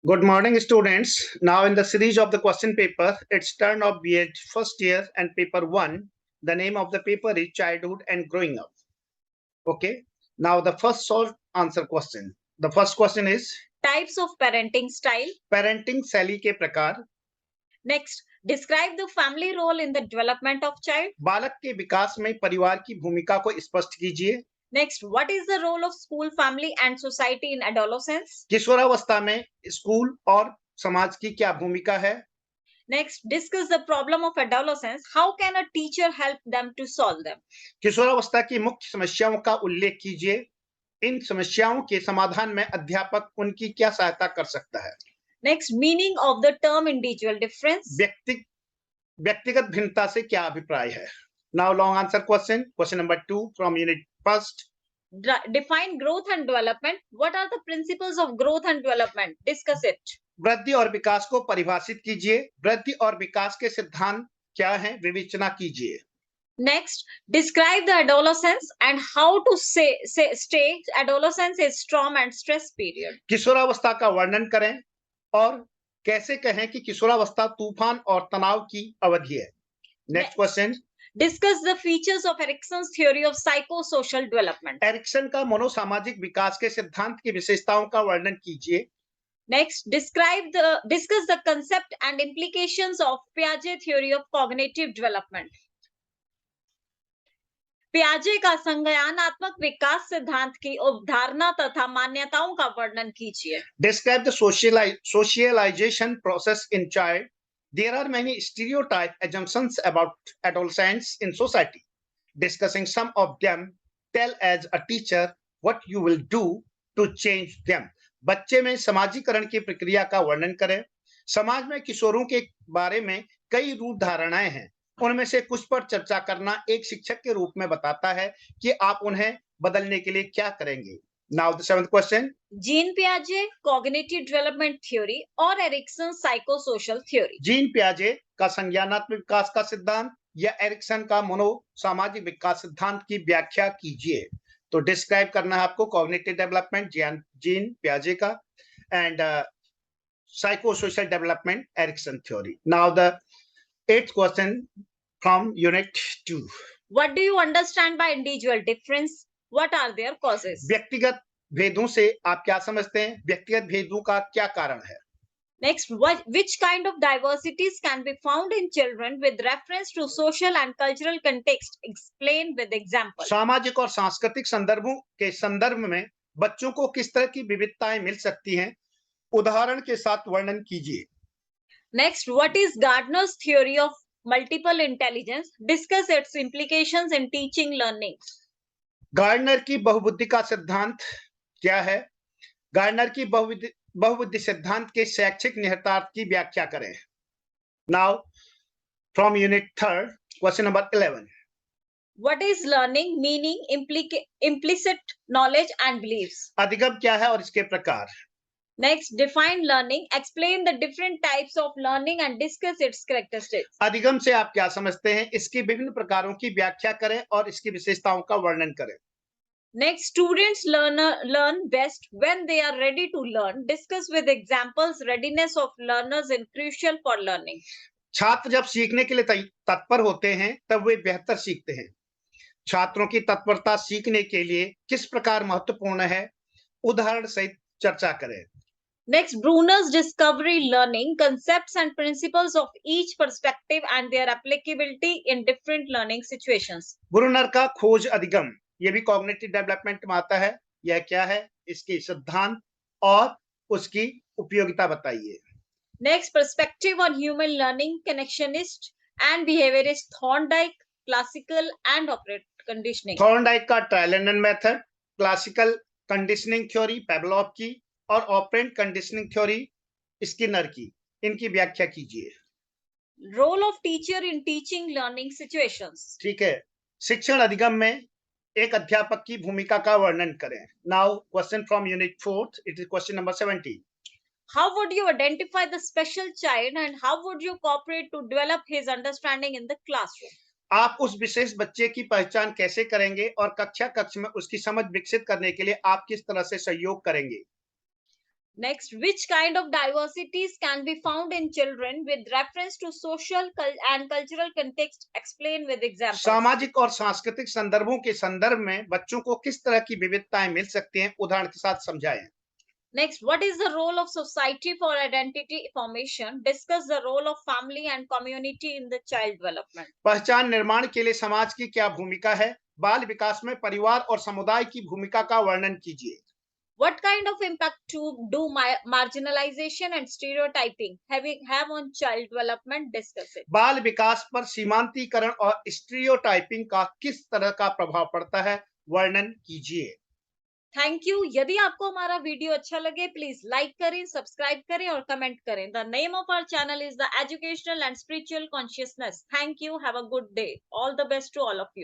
Good morning, students. Now, in the series of the question paper, it's turn of BH first year and paper one. The name of the paper is Childhood and Growing Up. Okay. Now, the first short answer question. The first question is Types of parenting style. parenting शैली के प्रकार. Next, describe the family role in the development of child. बालक के विकास में परिवार की भूमिका को स्पष्ट कीजिए. Next, what is the role of school, family, and society in adolescence? किशोरावस्था में स्कूल और समाज की क्या भूमिका है. Next, discuss the problem of adolescence. How can a teacher help them to solve them? किशोरावस्था की मुख्य समस्याओं का उल्लेख कीजिए. इन समस्याओं के समाधान में अध्यापक उनकी क्या सहायता कर सकता है. Next, meaning of the term individual difference. व्यक्तिगत भिन्नता से क्या अभिप्राय है. Now long answer question number 2 from unit first. Define growth and development. What are the principles of growth and development? Discuss it. वृद्धि और विकास को परिभाषित कीजिए. वृद्धि और विकास के सिद्धांत क्या हैं, विवेचना कीजिए. Next, describe the adolescence and how to stay adolescence is storm and stress period. किशोरावस्था का वर्णन करें और कैसे कहें कि किशोरावस्था तूफान और तनाव की अवधि है. Next question. Discuss the features of Erickson's theory of psychosocial development. Erikson का मनोसामाजिक विकास के सिद्धांत की विशेषताओं का वर्णन कीजिए. Next, discuss the concept and implications of Piaget theory of cognitive development. पियाजे का संज्ञानात्मक विकास सिद्धांत की अवधारणा तथा मान्यताओं का वर्णन कीजिए. Describe the socialization process in child. There are many stereotype assumptions about adolescents in society. Discussing some of them, tell as a teacher what you will do to change them. बच्चे में समाजीकरण की प्रक्रिया का वर्णन करें. समाज में किशोरों के बारे में कई रूप धारणाएं हैं. उनमें से कुछ पर चर्चा करना एक शिक्षक के रूप में बताता है कि आप उन्हें बदलने के लिए क्या करेंगे. Now the seventh question. Jean पियाजे cognitive development theory और एरिक्सन psychosocial theory. जीन पियाजे का संज्ञानात्मक विकास का सिद्धांत या एरिक्सन का मनोसामाजिक विकास सिद्धांत की व्याख्या कीजिए. तो डिस्क्राइब करना है आपको कॉग्निटिव डेवलपमेंट जीन पियाजे का and psychosocial development Ericsson theory. Now the eighth question from unit 2. What do you understand by individual difference? What are their causes? व्यक्तिगत भेदों से आप क्या समझते हैं. व्यक्तिगत भेदों का क्या कारण है. Next, which kind of diversities can be found in children with reference to social and cultural context? Explain with example. सामाजिक और सांस्कृतिक संदर्भों के संदर्भ में बच्चों को किस तरह की विविधताएं मिल सकती हैं, उदाहरण के साथ वर्णन कीजिए. Next, what is Gardner's theory of multiple intelligence? Discuss its implications in teaching learning. Gardner की बहुबुद्धि का सिद्धांत क्या है. गार्डनर की बहुबुद्धि सिद्धांत के शैक्षिक निहितार्थ की व्याख्या करें. Now from unit 3 question number 11. What is learning, meaning, implicit knowledge and beliefs? अधिगम क्या है और इसके प्रकार. Next, define learning. Explain the different types of learning and discuss its characteristics. अधिगम से आप क्या समझते हैं, इसकी विभिन्न प्रकारों की व्याख्या करें और इसकी विशेषताओं का वर्णन करें. Next, students learn best when they are ready to learn. Discuss with examples readiness of learners is crucial for learning. छात्र जब सीखने के लिए तत्पर होते हैं तब वे बेहतर सीखते हैं. छात्रों की तत्परता सीखने के लिए किस प्रकार महत्वपूर्ण है, उदाहरण सहित चर्चा करें. Next, Bruner's discovery learning, concepts and principles of each perspective and their applicability in different learning situations. Bruner का खोज अधिगम, ये भी कॉग्निटिव डेवलपमेंट में आता है. यह क्या है, इसके सिद्धांत और उसकी उपयोगिता बताइए. Next, perspective on human learning, connectionist and behaviorist, Thorndike, classical and operant conditioning. Thorndike का trial and error method, classical conditioning theory Pavlov की और ऑपरेंट कंडीशनिंग थ्योरी स्किनर की. इनकी व्याख्या कीजिए. Role of teacher in teaching learning situations. ठीक है. शिक्षण अधिगम में एक अध्यापक की भूमिका का वर्णन करें. Now question from unit 4. It is question number 17. How would you identify the special child and how would you cooperate to develop his understanding in the classroom? आप उस विशेष बच्चे की पहचान कैसे करेंगे और कक्षा कक्ष में उसकी समझ विकसित करने के लिए आप किस तरह से सहयोग करेंगे. Next, which kind of diversities can be found in children with reference to social and cultural context? Explain with examples. सामाजिक और सांस्कृतिक संदर्भों के संदर्भ में बच्चों को किस तरह की विविधताएं मिल सकती हैं, उदाहरण के साथ समझाएं। Next, what is the role of society for identity formation? Discuss the role of family and community in the child development. पहचान निर्माण के लिए समाज की क्या भूमिका है? बाल विकास में परिवार और समुदाय की भूमिका का वर्णन कीजिए। What kind of impact do marginalization and stereotyping have on child development? Discuss it. बाल विकास पर सीमांतीकरण और स्टीरियोटाइपिंग का किस तरह का प्रभाव पड़ता है, वर्णन कीजिए। Thank you. यदि आपको हमारा वीडियो अच्छा लगे प्लीज लाइक करें, सब्सक्राइब करें और कमेंट करें। The name of our channel is the educational and spiritual consciousness. Thank you. Have a good day. All the best to all of you.